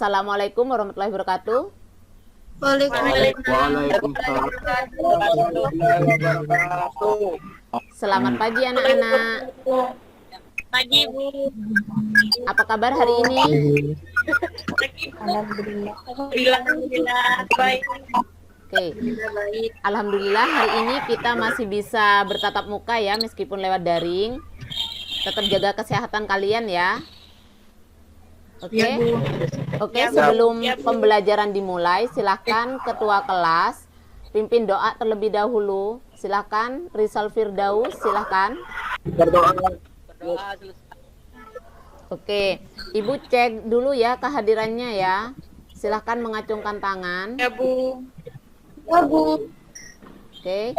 Assalamualaikum warahmatullahi wabarakatuh. Waalaikumsalam. Selamat pagi anak-anak. Pagi, Bu. Apa kabar hari ini? Alhamdulillah. Baik. Oke. Alhamdulillah hari ini kita masih bisa bertatap muka ya meskipun lewat daring. Tetap jaga kesehatan kalian ya. Oke. Oke, sebelum pembelajaran dimulai, silakan ketua kelas pimpin doa terlebih dahulu. Silakan Rizal Firdaus, silakan. Oke, Ibu cek dulu ya kehadirannya ya. Silakan mengacungkan tangan. Ya, Bu. Oke.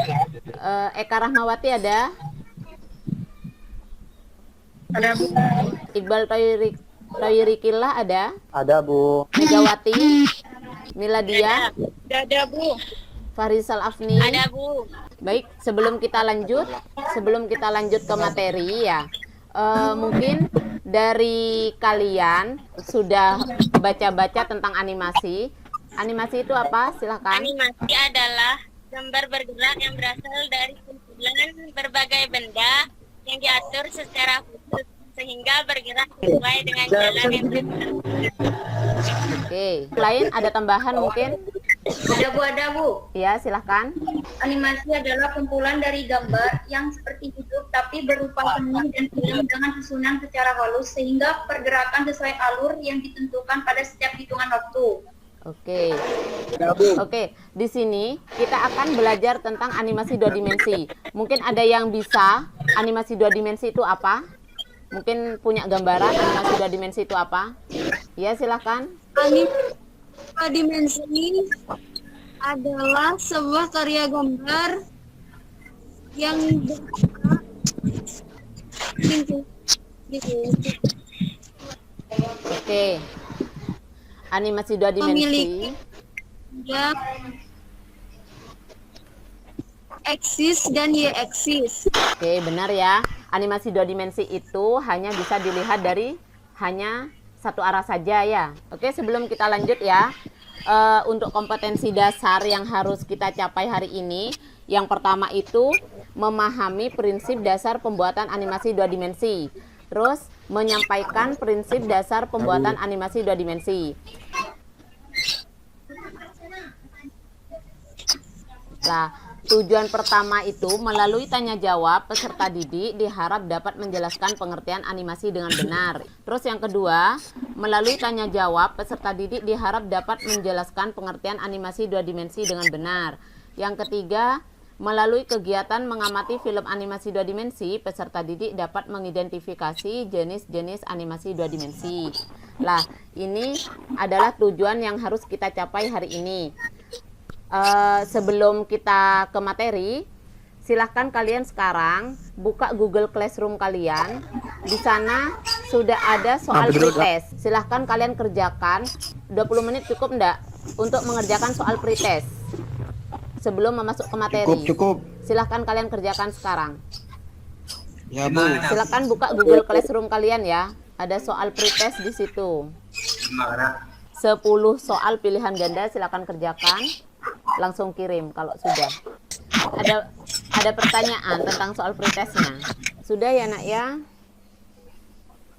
Eka Rahmawati ada? Ada, Bu. Iqbal Toyirikillah ada? Ada, Bu. Megawati, Miladia, Ada, Bu. Farisal Afni. Ada, Bu. Baik, sebelum kita lanjut ke materi ya, mungkin dari kalian sudah baca-baca tentang animasi. Animasi itu apa? Silahkan. Animasi adalah gambar bergerak yang berasal dari kumpulan berbagai benda yang diatur secara khusus sehingga bergerak sesuai dengan jalan yang benar. Oke, lain ada tambahan mungkin? Ada Bu. Ya, silahkan. Animasi adalah kumpulan dari gambar yang seperti hidup tapi berupa seni dan film dengan susunan secara halus sehingga pergerakan sesuai alur yang ditentukan pada setiap hitungan waktu. Oke, di sini kita akan belajar tentang animasi 2 dimensi. Mungkin ada yang bisa animasi 2 dimensi itu apa? Mungkin punya gambaran animasi 2 dimensi itu apa? Ya, silahkan. Animasi 2 dimensi adalah sebuah karya gambar yang Oke. Animasi 2 dimensi ya eksis dan y-eksis. Oke, benar ya. Animasi 2 dimensi itu hanya bisa dilihat dari hanya satu arah saja ya. Oke, sebelum kita lanjut ya, untuk kompetensi dasar yang harus kita capai hari ini, yang pertama itu memahami prinsip dasar pembuatan animasi 2 dimensi. Terus menyampaikan prinsip dasar pembuatan animasi 2 dimensi. Nah, tujuan pertama itu melalui tanya jawab peserta didik diharap dapat menjelaskan pengertian animasi dengan benar. Terus yang kedua, melalui tanya jawab peserta didik diharap dapat menjelaskan pengertian animasi 2 dimensi dengan benar. Yang ketiga, melalui kegiatan mengamati film animasi 2 dimensi, peserta didik dapat mengidentifikasi jenis-jenis animasi 2 dimensi. Nah, ini adalah tujuan yang harus kita capai hari ini. Sebelum kita ke materi, silahkan kalian sekarang buka Google Classroom kalian. Di sana sudah ada soal pretest. Silahkan kalian kerjakan. 20 menit cukup enggak untuk mengerjakan soal pretest sebelum masuk ke materi? Cukup. Silahkan kalian kerjakan sekarang. Ya, Bu. Silahkan buka Google Classroom kalian ya. Ada soal pretest di situ. 10 soal pilihan ganda, silahkan kerjakan. Langsung kirim kalau sudah. Ada pertanyaan tentang soal pretestnya. Sudah ya nak ya?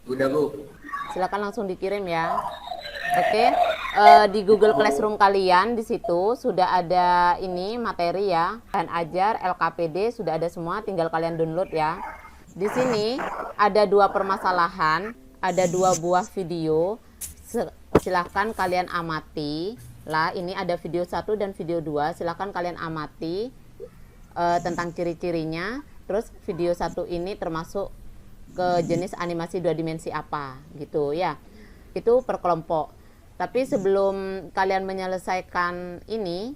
Udah, Bu. Silakan langsung dikirim ya. Oke. Di Google Classroom kalian di situ sudah ada ini materi ya. Bahan ajar, LKPD sudah ada semua, tinggal kalian download ya. Di sini ada 2 permasalahan, ada 2 buah video. Silahkan kalian amati. Lah, ini ada video 1 dan video 2. Silahkan kalian amati tentang ciri-cirinya. Terus video 1 ini termasuk ke jenis animasi 2 dimensi apa gitu ya. Itu per kelompok. Tapi sebelum kalian menyelesaikan ini,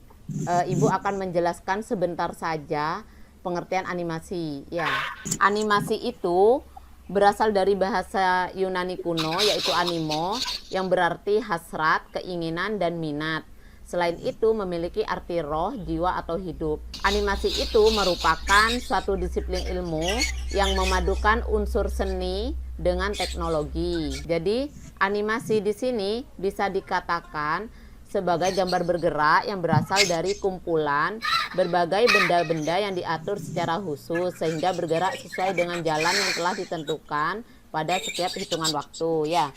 Ibu akan menjelaskan sebentar saja pengertian animasi ya. Animasi itu berasal dari bahasa Yunani kuno yaitu animo, yang berarti hasrat, keinginan, dan minat. Selain itu memiliki arti roh, jiwa, atau hidup. Animasi itu merupakan suatu disiplin ilmu yang memadukan unsur seni dengan teknologi. Jadi, animasi di sini bisa dikatakan sebagai gambar bergerak yang berasal dari kumpulan berbagai benda-benda yang diatur secara khusus sehingga bergerak sesuai dengan jalan yang telah ditentukan pada setiap hitungan waktu ya.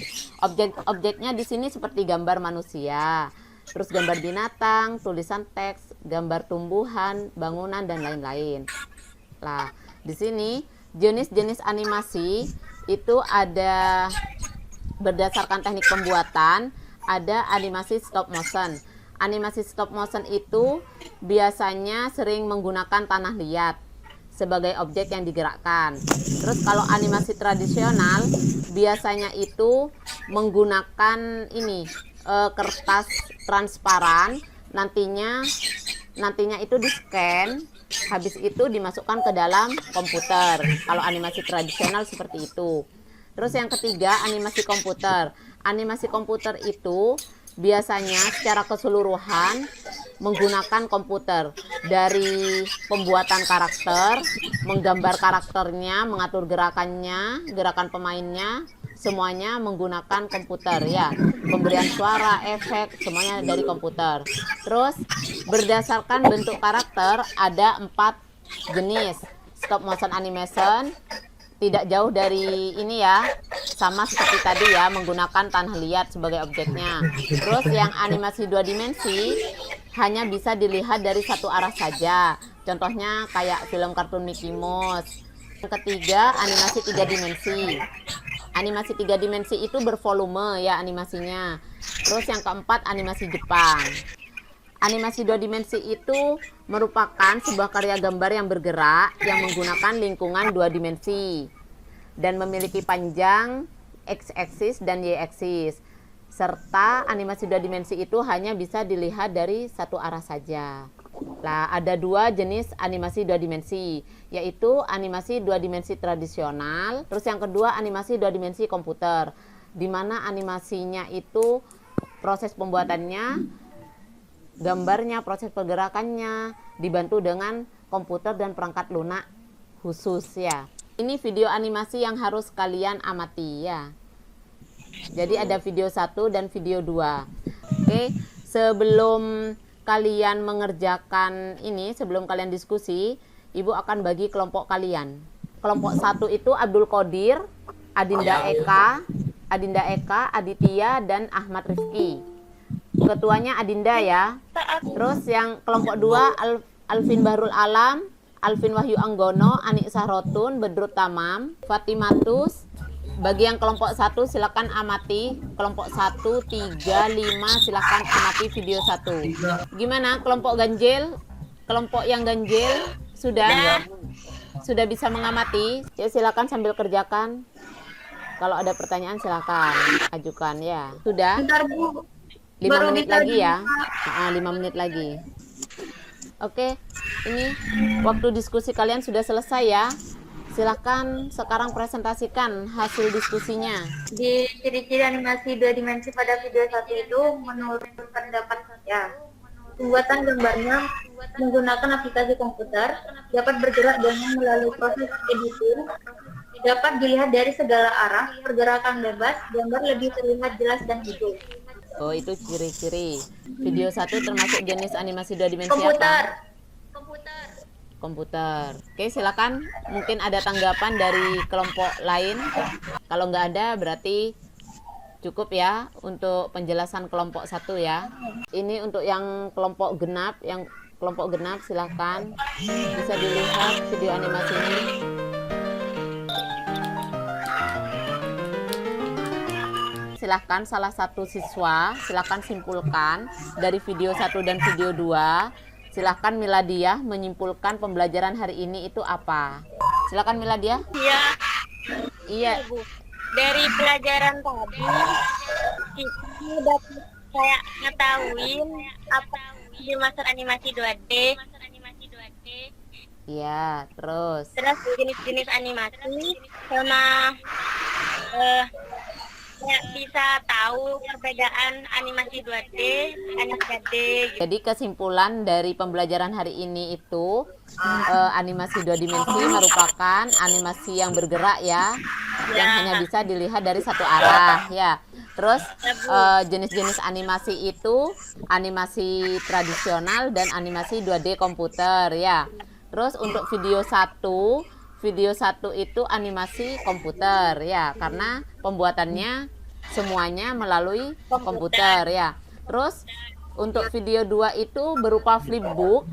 Objek-objeknya di sini seperti gambar manusia, terus gambar binatang, tulisan teks, gambar tumbuhan, bangunan, dan lain-lain. Nah, di sini jenis-jenis animasi itu ada berdasarkan teknik pembuatan, ada animasi stop motion. Animasi stop motion itu biasanya sering menggunakan tanah liat sebagai objek yang digerakkan. Terus kalau animasi tradisional biasanya itu menggunakan ini kertas transparan, nantinya itu di-scan, habis itu dimasukkan ke dalam komputer. Kalau animasi tradisional seperti itu. Terus yang ketiga, animasi komputer. Animasi komputer itu biasanya secara keseluruhan menggunakan komputer, dari pembuatan karakter, menggambar karakternya, mengatur gerakannya, gerakan pemainnya, semuanya menggunakan komputer ya. Pemberian suara, efek, semuanya dari komputer. Terus berdasarkan bentuk karakter ada 4 jenis. Stop motion animation, tidak jauh dari ini ya, sama seperti tadi ya, menggunakan tanah liat sebagai objeknya. Terus yang animasi 2 dimensi hanya bisa dilihat dari satu arah saja, contohnya kayak film kartun Mickey Mouse. Yang ketiga, animasi 3 dimensi. Animasi 3 dimensi itu bervolume ya animasinya. Terus yang keempat, animasi Jepang. Animasi 2 dimensi itu merupakan sebuah karya gambar yang bergerak yang menggunakan lingkungan 2 dimensi dan memiliki panjang x-axis dan y-axis. Serta animasi 2 dimensi itu hanya bisa dilihat dari satu arah saja. Nah, ada 2 jenis animasi 2 dimensi, yaitu animasi 2 dimensi tradisional, terus yang kedua animasi 2 dimensi komputer, di mana animasinya itu proses pembuatannya, gambarnya, proses pergerakannya dibantu dengan komputer dan perangkat lunak khusus ya. Ini video animasi yang harus kalian amati ya. Jadi ada video 1 dan video 2. Oke, sebelum kalian mengerjakan ini, sebelum kalian diskusi, Ibu akan bagi kelompok kalian. Kelompok 1 itu Abdul Qadir, Adinda Eka, Aditya, dan Ahmad Rifki. Ketuanya Adinda ya. Terus yang kelompok 2 Alvin Bahrul Alam, Alvin Wahyu Anggono, Anik Sahrotun, Bedrut Tamam, Fatimatus. Bagi yang kelompok 1 silakan amati. Kelompok 1, 3, 5 silakan amati video 1. Gimana kelompok ganjil? Kelompok yang ganjil sudah bisa mengamati? Ya silakan sambil kerjakan. Kalau ada pertanyaan silakan ajukan ya. Sudah? Bentar, Bu. 5 menit lagi ya. 5 menit lagi. Oke, ini waktu diskusi kalian sudah selesai ya. Silahkan sekarang presentasikan hasil diskusinya. Di ciri-ciri animasi 2 dimensi pada video 1 itu, menurut pendapat saya, pembuatan gambarnya menggunakan aplikasi komputer, dapat bergerak dengan melalui proses editing, dapat dilihat dari segala arah, pergerakan bebas, gambar lebih terlihat jelas dan hidup. Oh, itu ciri-ciri. Video 1 termasuk jenis animasi 2 dimensi Komputer. apa? Komputer. Oke, silakan. Mungkin ada tanggapan dari kelompok lain. Kalau nggak ada, berarti cukup ya untuk penjelasan kelompok 1 ya. Ini untuk yang kelompok genap. Yang kelompok genap silakan. Bisa dilihat video animasinya. Silahkan salah satu siswa, silahkan simpulkan dari video 1 dan video 2. Silahkan Miladiah menyimpulkan pembelajaran hari ini itu apa. Silahkan Miladiah. Iya. Iya. Bu. Dari pelajaran tadi kita dapat kayak ngetahuin apa dimaksud animasi 2D. Iya, terus Terus jenis-jenis animasi sama bisa tahu perbedaan animasi 2D, animasi 3D. Jadi kesimpulan dari pembelajaran hari ini itu animasi 2 dimensi merupakan animasi yang bergerak ya, yang hanya bisa dilihat dari satu arah ya. Terus jenis-jenis animasi itu animasi tradisional dan animasi 2D komputer ya. Terus untuk video satu itu animasi komputer ya, karena pembuatannya semuanya melalui komputer ya. Terus untuk video 2 itu berupa flipbook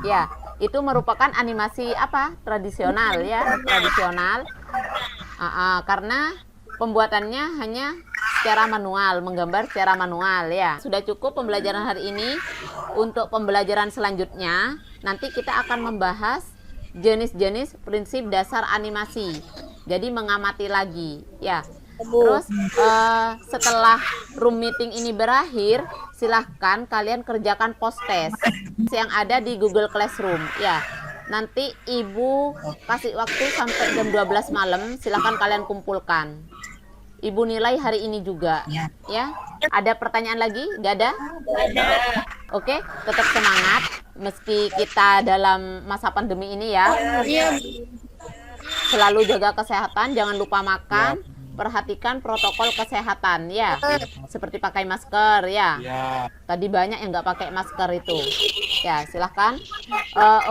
ya, itu merupakan animasi apa? Tradisional ya, tradisional. Karena pembuatannya hanya secara manual, menggambar secara manual ya. Sudah cukup pembelajaran hari ini. Untuk pembelajaran selanjutnya nanti kita akan membahas jenis-jenis prinsip dasar animasi. Jadi mengamati lagi ya. Terus setelah room meeting ini berakhir, silahkan kalian kerjakan post test yang ada di Google Classroom ya. Nanti Ibu kasih waktu sampai jam 12 malam, silahkan kalian kumpulkan. Ibu nilai hari ini juga ya. Ada pertanyaan lagi? Gak ada? Oke, tetap semangat meski kita dalam masa pandemi ini ya. Selalu jaga kesehatan, jangan lupa makan, perhatikan protokol kesehatan ya, seperti pakai masker ya. Tadi banyak yang nggak pakai masker itu ya. Silahkan.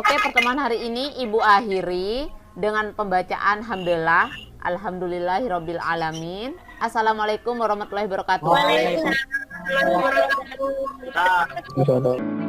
Oke, pertemuan hari ini Ibu akhiri dengan pembacaan hamdalah. Alhamdulillahirabbil alamin. Assalamualaikum warahmatullahi wabarakatuh. Waalaikumsalam warahmatullahi wabarakatuh.